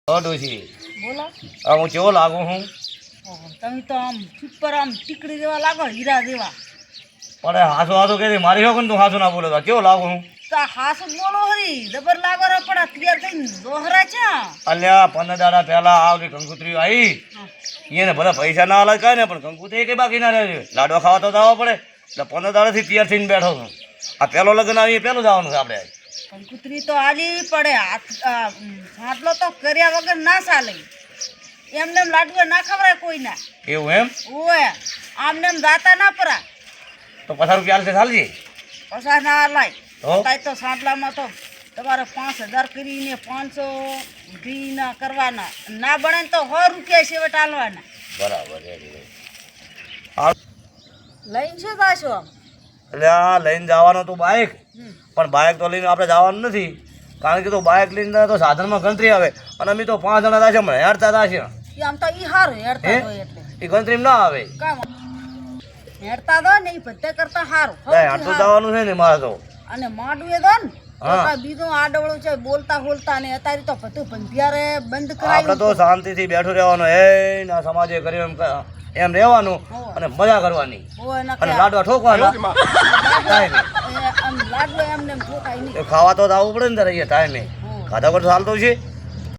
ડોશી બોલો. આ હું કેવો લાગુ હું ઓહો, તમે તો આમ સુપર આમ ટીકડી જેવા લાગો, હીરા જેવા. પણ હાસો હાસો કે મારી હોગન તું હાસો ના બોલે તો કેવો લાગુ હું તો હાસ બોલો હરી જબર લાગો રે, પણ આ તૈયાર થઈને દોહરા છે. અલ્યા 15 દાડા પહેલા આવડી કંકુતરી આવી એને ભલે પૈસા ના હાલે કાંઈ ને પણ કંકુતરી કઈ બાકી ના રહે. લાડવા ખાવા તો જવા પડે એટલે 15 દાડાથી તૈયાર થઈને બેઠો છું. આ પહેલો લગ્ન આવી પહેલું જવાનું છે આપણે. કંકુતરી તો આલી પડે, આટલો તો કર્યા વગર ના ચાલે. એમને એમ લાડવા ના ખવડાય કોઈના. એવું એમ ઓય આમને એમ દાતા ના પરા તો 50 રૂપિયા હાલશે ચાલજી પસાર ના લાય તો તાય તો સાંટલામાં તો તમારે 5000 કરીને 500 ઘીના કરવાના, ના બને ને તો 100 રૂપિયા સેવટ આલવાના. બરાબર છે. લઈને શું જાશો આમ? એટલે આ લઈને જવાનો તો બાઇક, પણ બાઇક તો લઈને આપણે જવાનું નથી. કારણ કે તો બાઇક લઈને જાય તો સાધનમાં ગણતરી આવે અને અમે તો 5 જણા થશે હમણાં હેડતા થશે. એ આમ તો ઈ હારું હેડતા હોય એટલે એ ગણતરી ના આવે. કામ હેડતા દો ને ઈ બધે કરતા હારું. હાટું જવાનું છે ને મારે તો. અને માડું એ દો ને તો હા. કાંઈ બીજું આડવળું છે બોલતા બોલતા ને અત્યારે તો બધું બંધિયારે બંધ આપણે કરાયું. તો શાંતિથી બેઠું રહેવાનું, એ ના સમાજે કર્યું એમ રહેવાનું અને મજા કરવાની હોય ન અને લાડવા ઠોકવાના ટાઈમે. આમ લાડવો એમને એમ ઠોકાય નહીં. એ ખાવા તો આવવું પડે ને તારે ટાઈમે. હમ. ખાધા વગર તો ચાલતું છે.